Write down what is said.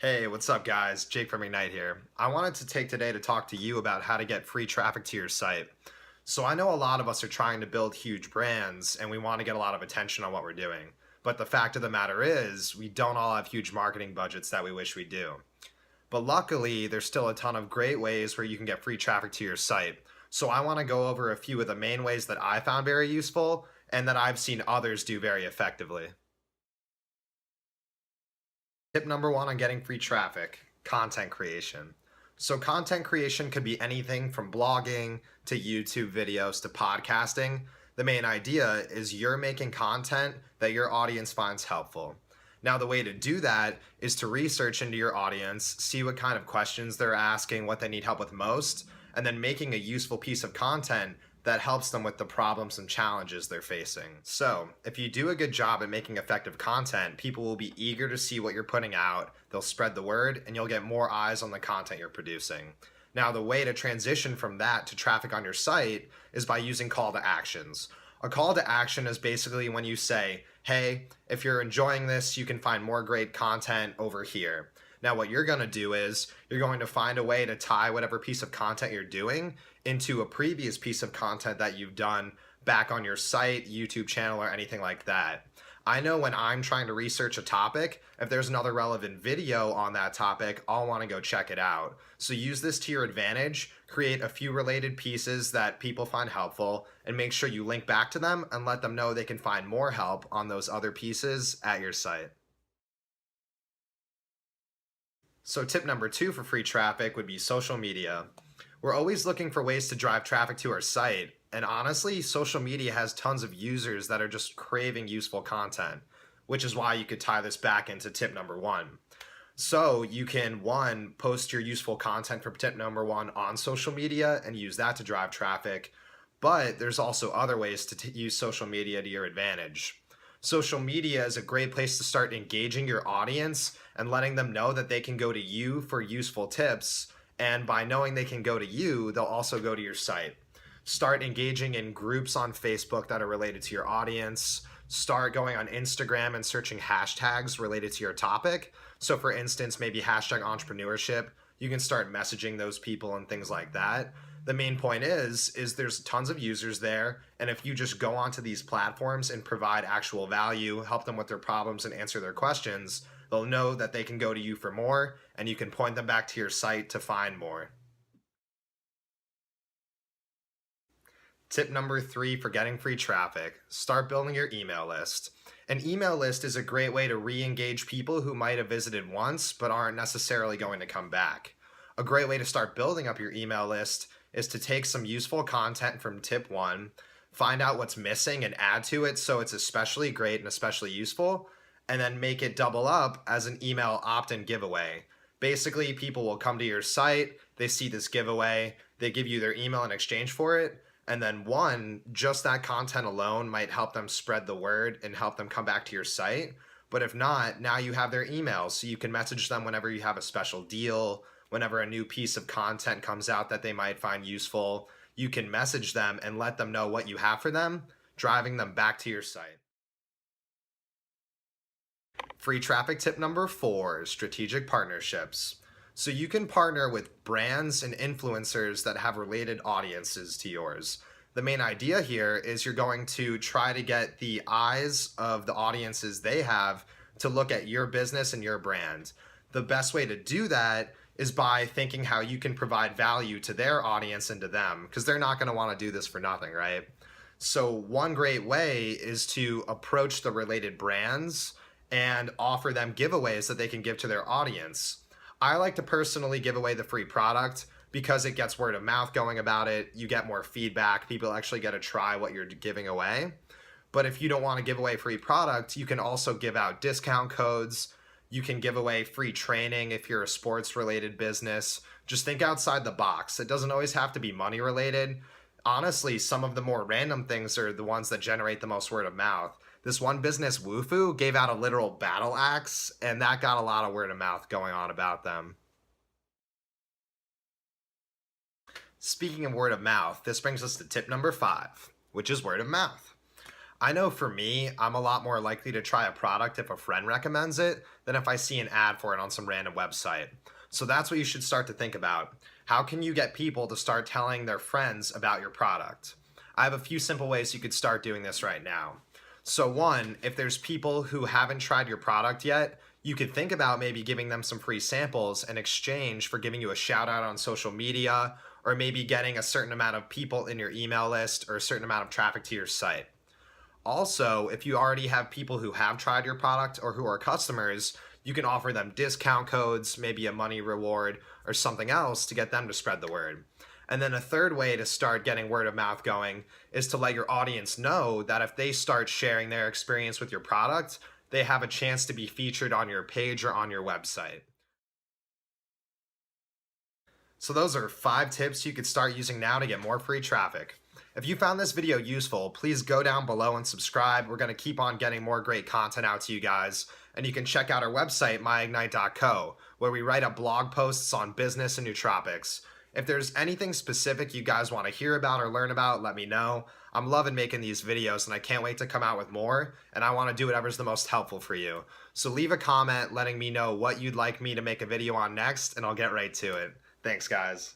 Hey, what's up, guys? Jake from Ignite here. I wanted to take today to talk to you about how to get free traffic to your site. So, I know a lot of us are trying to build huge brands and we want to get a lot of attention on what we're doing. But the fact of the matter is, we don't all have huge marketing budgets that we wish we do. But luckily, there's still a ton of great ways where you can get free traffic to your site. So, I want to go over a few of the main ways that I found very useful and that I've seen others do very effectively. Tip number one on getting free traffic, content creation. So, content creation could be anything from blogging to YouTube videos to podcasting. The main idea is you're making content that your audience finds helpful. Now, the way to do that is to research into your audience, see what kind of questions they're asking, what they need help with most, and then making a useful piece of content that helps them with the problems and challenges they're facing. So, if you do a good job at making effective content, people will be eager to see what you're putting out, they'll spread the word, and you'll get more eyes on the content you're producing. Now, the way to transition from that to traffic on your site is by using call to actions. A call to action is basically when you say, hey, if you're enjoying this, you can find more great content over here. Now, what you're going to do is you're going to find a way to tie whatever piece of content you're doing into a previous piece of content that you've done back on your site, YouTube channel, or anything like that. I know when I'm trying to research a topic, if there's another relevant video on that topic, I'll want to go check it out. So use this to your advantage, create a few related pieces that people find helpful, and make sure you link back to them and let them know they can find more help on those other pieces at your site. So tip number two for free traffic would be social media. We're always looking for ways to drive traffic to our site, and honestly, social media has tons of users that are just craving useful content, which is why you could tie this back into tip number one. So you can, one, post your useful content for tip number one on social media and use that to drive traffic, but there's also other ways to use social media to your advantage. Social media is a great place to start engaging your audience and letting them know that they can go to you for useful tips. And by knowing they can go to you, they'll also go to your site. Start engaging in groups on Facebook that are related to your audience. Start going on Instagram and searching hashtags related to your topic. So, for instance, maybe hashtag entrepreneurship. You can start messaging those people and things like that. The main point is there's tons of users there, and if you just go onto these platforms and provide actual value, help them with their problems and answer their questions, they'll know that they can go to you for more, and you can point them back to your site to find more. Tip number three for getting free traffic, start building your email list. An email list is a great way to re-engage people who might have visited once but aren't necessarily going to come back. A great way to start building up your email list is to take some useful content from tip one, find out what's missing and add to it so it's especially great and especially useful, and then make it double up as an email opt-in giveaway. Basically, people will come to your site, they see this giveaway, they give you their email in exchange for it, and then one, just that content alone might help them spread the word and help them come back to your site. But if not, now you have their emails, so you can message them whenever you have a special deal, whenever a new piece of content comes out that they might find useful. You can message them and let them know what you have for them, driving them back to your site. Free traffic tip number four, strategic partnerships. So you can partner with brands and influencers that have related audiences to yours. The main idea here is you're going to try to get the eyes of the audiences they have to look at your business and your brand. The best way to do that is by thinking how you can provide value to their audience and to them, because they're not going to want to do this for nothing, right? So one great way is to approach the related brands and offer them giveaways that they can give to their audience. I like to personally give away the free product because it gets word of mouth going about it. You get more feedback. People actually get to try what you're giving away. But if you don't want to give away free product, you can also give out discount codes. You can give away free training if you're a sports related business. Just think outside the box. It doesn't always have to be money related. Honestly, some of the more random things are the ones that generate the most word of mouth. This one business, Wufoo, gave out a literal battle axe, and that got a lot of word of mouth going on about them. Speaking of word of mouth, this brings us to tip number five, which is word of mouth. I know for me, I'm a lot more likely to try a product if a friend recommends it than if I see an ad for it on some random website. So that's what you should start to think about. How can you get people to start telling their friends about your product? I have a few simple ways you could start doing this right now. So, one, if there's people who haven't tried your product yet, you could think about maybe giving them some free samples in exchange for giving you a shout out on social media, or maybe getting a certain amount of people in your email list or a certain amount of traffic to your site. Also, if you already have people who have tried your product or who are customers, you can offer them discount codes, maybe a money reward, or something else to get them to spread the word. And then a third way to start getting word of mouth going is to let your audience know that if they start sharing their experience with your product, they have a chance to be featured on your page or on your website. So those are 5 tips you could start using now to get more free traffic. If you found this video useful, please go down below and subscribe. We're going to keep on getting more great content out to you guys. And you can check out our website, myignite.co, where we write up blog posts on business and nootropics. If there's anything specific you guys want to hear about or learn about, let me know. I'm loving making these videos and I can't wait to come out with more, and I want to do whatever's the most helpful for you. So leave a comment letting me know what you'd like me to make a video on next, and I'll get right to it. Thanks, guys.